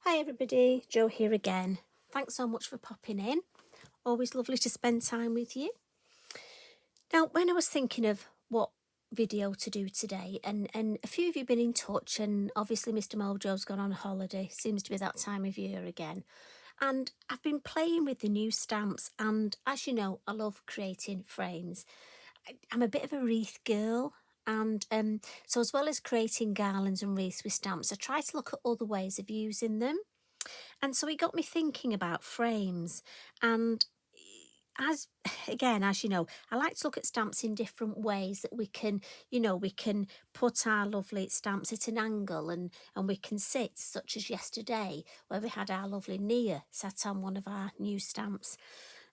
Hi everybody, Jo here again. Thanks so much for popping in. Always lovely to spend time with you. Now, when I was thinking of what video to do today, and a few of you have been in touch, and obviously Mr. Mojo's gone on holiday, seems to be that time of year again. And I've been playing with the new stamps, and as you know, I love creating frames. I'm a bit of a wreath girl. And so as well as creating garlands and wreaths with stamps, I try to look at other ways of using them. And so it got me thinking about frames. And as as you know, I like to look at stamps in different ways that we can, we can put our lovely stamps at an angle and we can sit, such as yesterday, where we had our lovely Nia sat on one of our new stamps.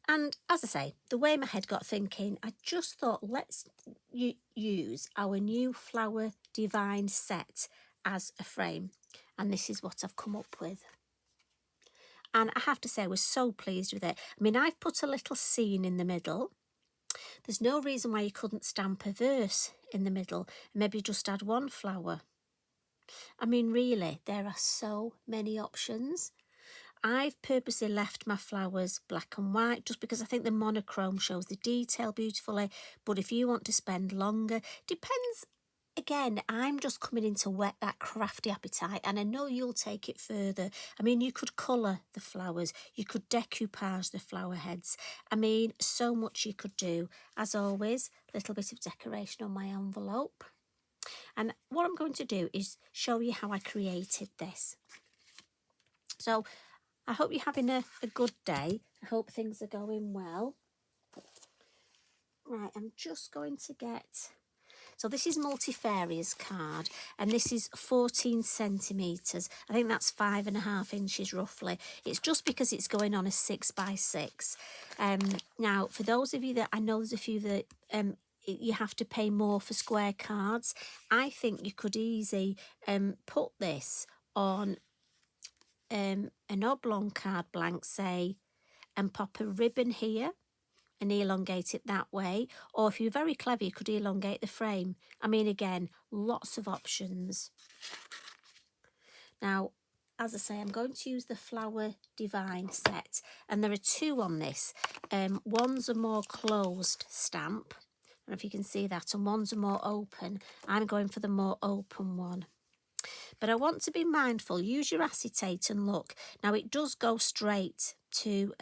And as I say, the way my head got thinking, I just thought let's use our new Flower Divine set as a frame. And this is what I've come up with. And I have to say, I was so pleased with it. I mean, I've put a little scene in the middle. There's no reason why you couldn't stamp a verse in the middle and maybe just add one flower. I mean, really, there are so many options. I've purposely left my flowers black and white just because I think the monochrome shows the detail beautifully. But if you want to spend longer, depends. Again, I'm just coming in to whet that crafty appetite, and I know you'll take it further. I mean, you could colour the flowers, you could decoupage the flower heads. I mean, so much you could do. As always, a little bit of decoration on my envelope. And what I'm going to do is show you how I created this. So I hope you're having a good day. I hope things are going well. Right, I'm just going to get... So this is Multifarious card, and this is 14 centimetres. I think that's 5.5 inches roughly. It's just because it's going on a 6x6. Now, for those of you that, I know there's a few that you have to pay more for square cards. I think you could easily put this on an oblong card blank, say, and pop a ribbon here and elongate it that way. Or if you're very clever, you could elongate the frame. I mean, again, lots of options. Now, as I say, I'm going to use the Flower Divine set, and there are two on this. One's a more closed stamp, I don't know if you can see that, and one's a more open. I'm going for the more open one. But I want to be mindful, use your acetate and look. Now, it does go straight to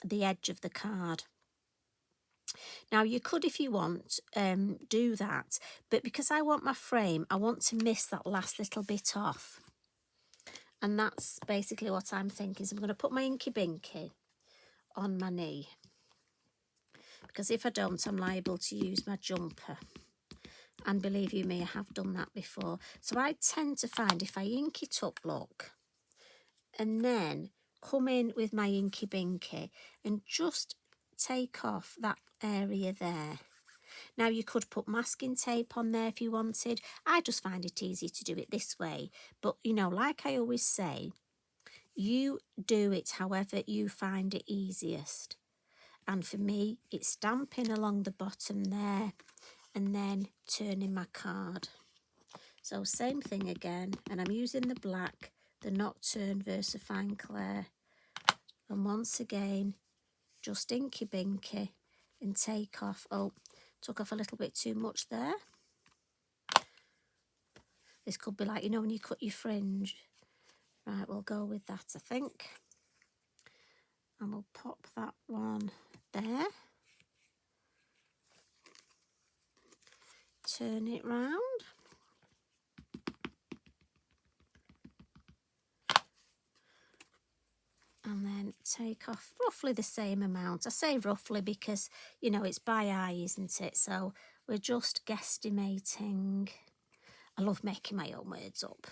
the edge of the card. Now, you could, if you want, do that. But because I want my frame, I want to miss that last little bit off. And that's basically what I'm thinking. So I'm going to put my Inky Binky on my knee. Because if I don't, I'm liable to use my jumper. And believe you me, I have done that before. So I tend to find if I ink it up, look, and then come in with my Inky Binky and just take off that area there. Now, you could put masking tape on there if you wanted. I just find it easy to do it this way. But, you know, like I always say, you do it however you find it easiest. And for me, it's stamping along the bottom there and then turning my card. So same thing again. And I'm using the black, the Nocturne VersaFine Clair. And once again, just Inky Binky and take off. Oh, took off a little bit too much there. This could be like, you know, when you cut your fringe. Right, we'll go with that, I think. And we'll pop that one there. Turn it round. And then take off roughly the same amount. I say roughly because, you know, it's by eye, isn't it? So we're just guesstimating. I love making my own words up.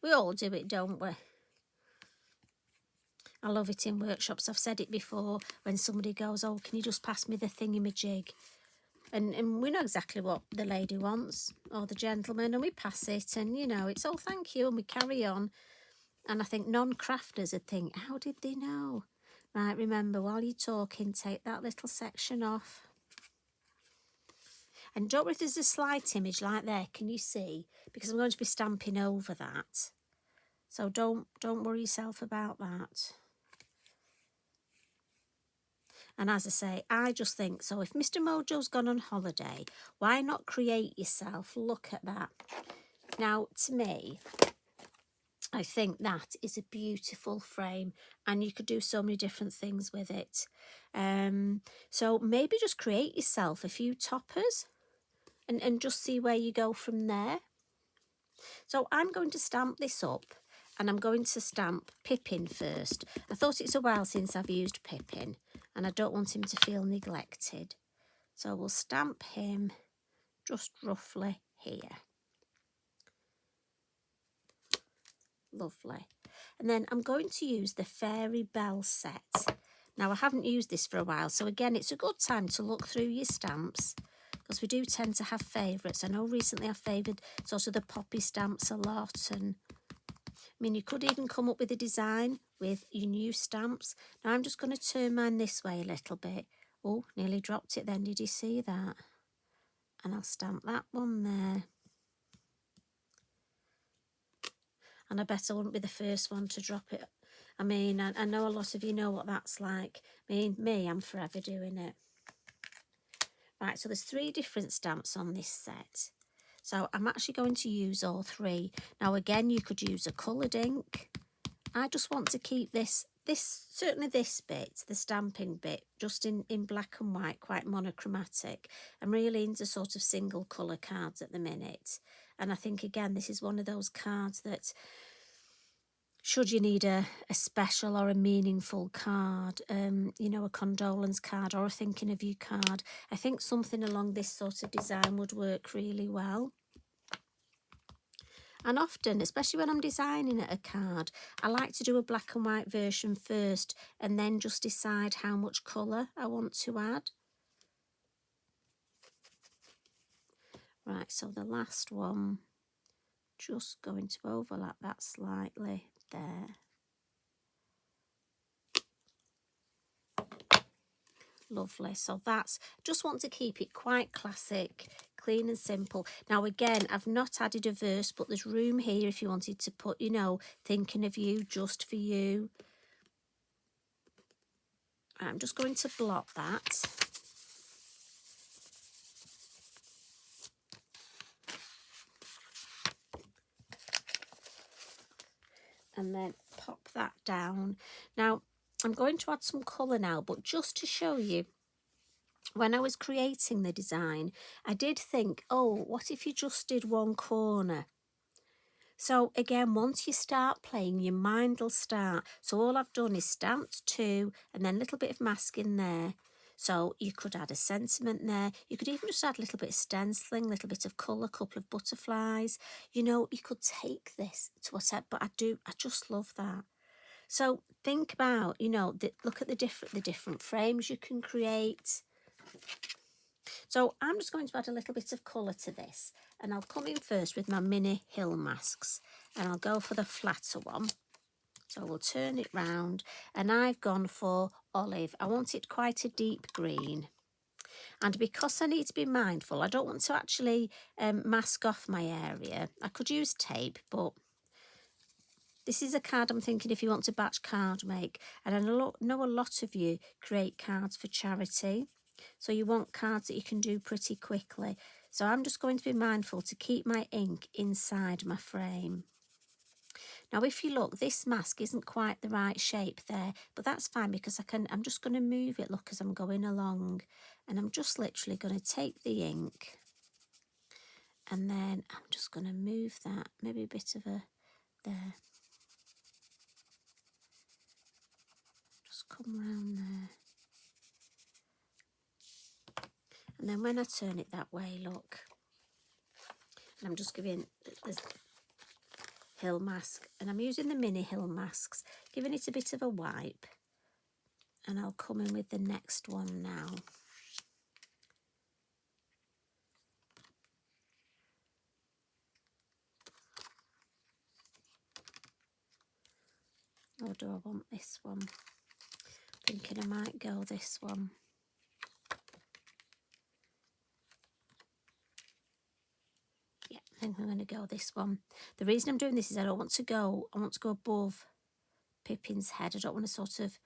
We all do it, don't we? I love it in workshops. I've said it before when somebody goes, oh, can you just pass me the thingamajig? And we know exactly what the lady wants or the gentleman, and we pass it, and, you know, it's, oh, thank you, and we carry on. And I think non-crafters would think, how did they know? Right, remember, while you're talking, take that little section off. And don't worry if there's a slight image like there, can you see? Because I'm going to be stamping over that. So don't worry yourself about that. And as I say, I just think, so if Mr. Mojo's gone on holiday, why not create yourself? Look at that. Now, to me, I think that is a beautiful frame, and you could do so many different things with it. So maybe just create yourself a few toppers and just see where you go from there. So I'm going to stamp this up, and I'm going to stamp Pippin first. I thought it's a while since I've used Pippin, and I don't want him to feel neglected. So we'll stamp him just roughly here. Lovely. And then I'm going to use the Fairy Bell set. Now, I haven't used this for a while, so again, it's a good time to look through your stamps, because we do tend to have favourites. I know recently I've favoured sort of the poppy stamps a lot, and I mean, you could even come up with a design with your new stamps. Now, I'm just going to turn mine this way a little bit. Oh, nearly dropped it then. Did you see that? And I'll stamp that one there. And I bet I wouldn't be the first one to drop it. I mean, I know a lot of you know what that's like. I mean, me, I'm forever doing it. Right, so there's 3 different stamps on this set. So I'm actually going to use all 3. Now, again, you could use a coloured ink. I just want to keep this certainly this bit, the stamping bit, just in black and white, quite monochromatic. I'm really into sort of single colour cards at the minute. And I think, again, this is one of those cards that, should you need a special or a meaningful card, you know, a condolence card or a thinking of you card, I think something along this sort of design would work really well. And often, especially when I'm designing a card, I like to do a black and white version first and then just decide how much colour I want to add. Right, so the last one, just going to overlap that slightly there. Lovely. So that's, just want to keep it quite classic, clean and simple. Now, again, I've not added a verse, but there's room here if you wanted to put, you know, thinking of you, just for you. I'm just going to blot that. And then pop that down. Now, I'm going to add some colour now, but just to show you, when I was creating the design, I did think, oh, what if you just did one corner? So again, once you start playing, your mind will start. So all I've done is stamped 2 and then a little bit of masking there. So you could add a sentiment there. You could even just add a little bit of stenciling, a little bit of colour, a couple of butterflies. You know, you could take this to whatever, but I just love that. So think about, you know, look at the different frames you can create. So I'm just going to add a little bit of colour to this, and I'll come in first with my mini hill masks, and I'll go for the flatter one. So we'll turn it round, and I've gone for olive. I want it quite a deep green. And because I need to be mindful, I don't want to actually mask off my area. I could use tape, but this is a card I'm thinking if you want to batch card make. And I know a lot of you create cards for charity. So you want cards that you can do pretty quickly. So I'm just going to be mindful to keep my ink inside my frame. Now, if you look, this mask isn't quite the right shape there, but that's fine because I'm just going to move it, look, as I'm going along. And I'm just literally going to take the ink and then I'm just going to move that, maybe a bit of a, there. Just come round there. And then when I turn it that way, look, and I'm just giving this hill mask, and I'm using the mini hill masks, giving it a bit of a wipe, and I'll come in with the next one now. Or do I want this one? Thinking I might go this one. Yeah, think I'm going to go this one. The reason I'm doing this is I want to go above Pippin's head. I don't want to sort of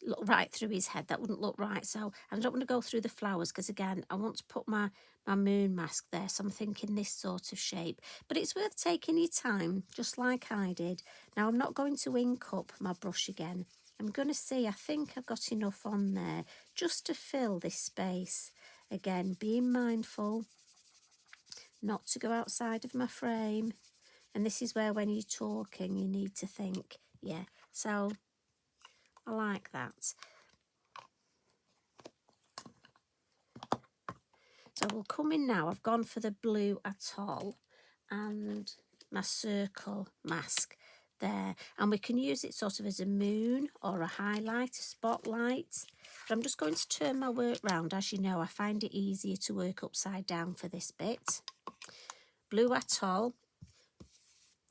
look right through his head. That wouldn't look right. So I don't want to go through the flowers because, again, I want to put my moon mask there. So I'm thinking this sort of shape. But it's worth taking your time, just like I did. Now, I'm not going to ink up my brush again. I'm going to see, I think I've got enough on there just to fill this space. Again, being mindful not to go outside of my frame. And this is where when you're talking, you need to think, yeah. So I like that. So we'll come in now. I've gone for the blue atoll and my circle mask there. And we can use it sort of as a moon or a highlight, a spotlight. But I'm just going to turn my work round. As you know, I find it easier to work upside down for this bit. Blue atoll.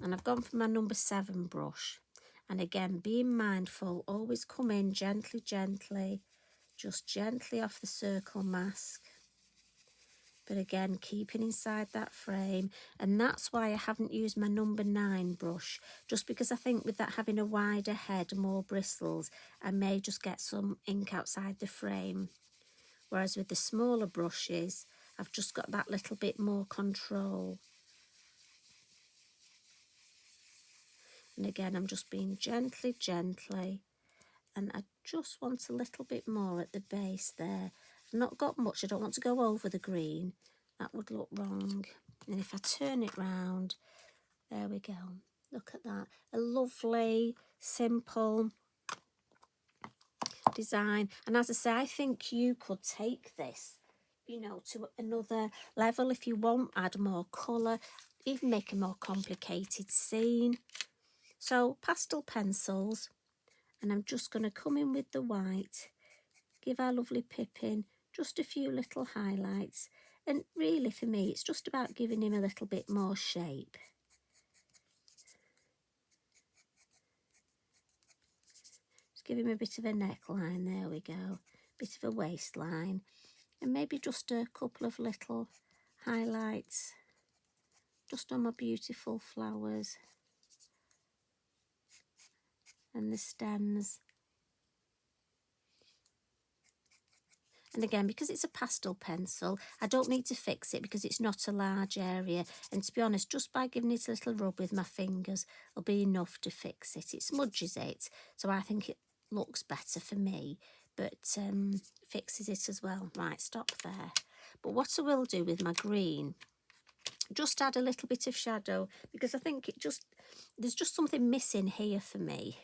And I've gone for my number 7 brush. And again, being mindful, always come in gently, just gently off the circle mask. But again, keeping inside that frame. And that's why I haven't used my number 9 brush, just because I think with that having a wider head, more bristles, I may just get some ink outside the frame. Whereas with the smaller brushes, I've just got that little bit more control. And again, I'm just being gently, and I just want a little bit more at the base there. I've not got much. I don't want to go over the green. That would look wrong. And if I turn it round, there we go. Look at that. A lovely, simple design. And as I say, I think you could take this, you know, to another level if you want. Add more colour, even make a more complicated scene. So pastel pencils, and I'm just going to come in with the white, give our lovely Pippin just a few little highlights. And really for me, it's just about giving him a little bit more shape. Just give him a bit of a neckline, there we go, bit of a waistline, and maybe just a couple of little highlights just on my beautiful flowers and the stems. And again, because it's a pastel pencil, I don't need to fix it because it's not a large area. And to be honest, just by giving it a little rub with my fingers will be enough to fix it. It smudges it, so I think it looks better for me, but fixes it as well. Right, stop there. But what I will do with my green, just add a little bit of shadow, because I think there's just something missing here for me.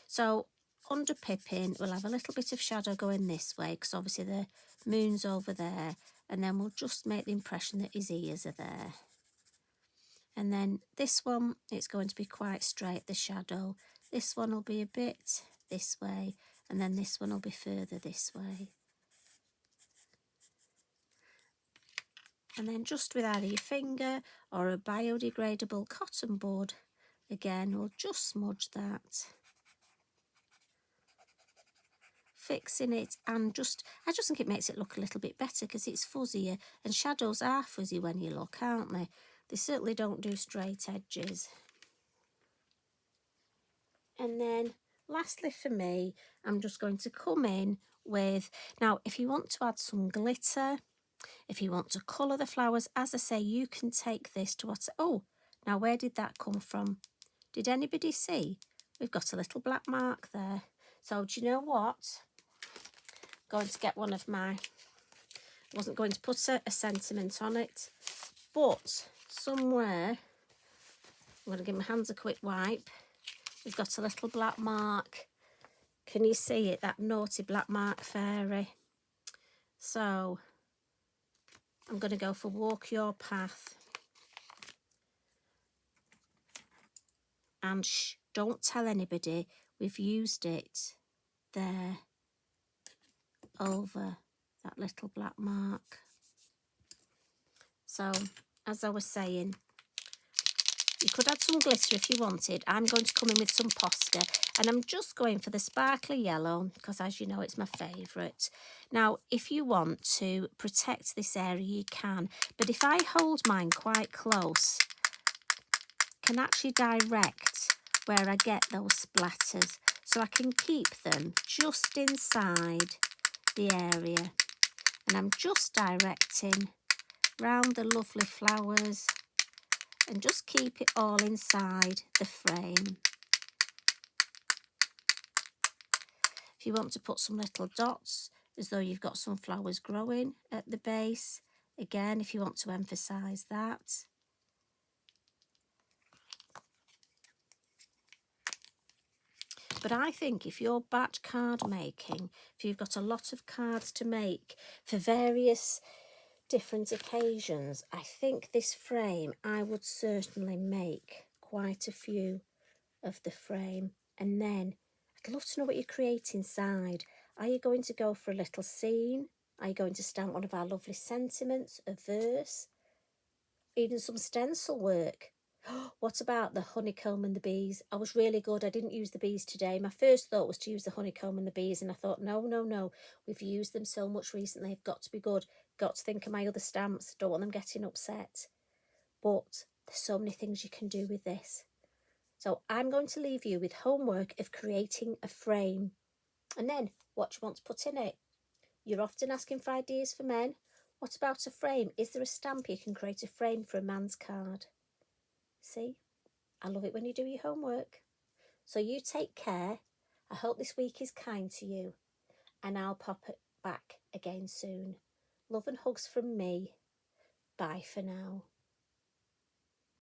So under Pippin, we'll have a little bit of shadow going this way, because obviously the moon's over there, and then we'll just make the impression that his ears are there. And then this one, it's going to be quite straight, the shadow. This one will be a bit this way, and then this one will be further this way. And then just with either your finger or a biodegradable cotton bud, again, we'll just smudge that, fixing it, and I just think it makes it look a little bit better because it's fuzzier, and shadows are fuzzy when you look, aren't they? They certainly don't do straight edges. And then lastly for me, I'm just going to come in with, now if you want to add some glitter, if you want to colour the flowers, as I say, you can take this to what, oh, now where did that come from? Did anybody see? We've got a little black mark there. So do you know what? Going to get one of my, I wasn't going to put a sentiment on it, but somewhere, I'm going to give my hands a quick wipe. We've got a little black mark. Can you see it? That naughty black mark fairy. So I'm going to go for Walk Your Path. And shh, don't tell anybody we've used it there over that little black mark. So, as I was saying, you could add some glitter if you wanted. I'm going to come in with some Posca, and I'm just going for the sparkly yellow because, as you know, it's my favourite. Now, if you want to protect this area, you can, but if I hold mine quite close, can actually direct where I get those splatters, so I can keep them just inside the area. And I'm just directing round the lovely flowers and just keep it all inside the frame. If you want to put some little dots as though you've got some flowers growing at the base, again, if you want to emphasize that. But I think if you're batch card making, if you've got a lot of cards to make for various different occasions, I think this frame, I would certainly make quite a few of the frame. And then I'd love to know what you create inside. Are you going to go for a little scene? Are you going to stamp one of our lovely sentiments, a verse, even some stencil work? What about the honeycomb and the bees? I was really good. I didn't use the bees today. My first thought was to use the honeycomb and the bees, and I thought, no. We've used them so much recently. I've got to be good. Got to think of my other stamps. Don't want them getting upset. But there's so many things you can do with this. So I'm going to leave you with homework of creating a frame. And then what do you want to put in it? You're often asking for ideas for men. What about a frame? Is there a stamp you can create a frame for a man's card? See? I love it when you do your homework. So you take care. I hope this week is kind to you. And I'll pop it back again soon. Love and hugs from me. Bye for now.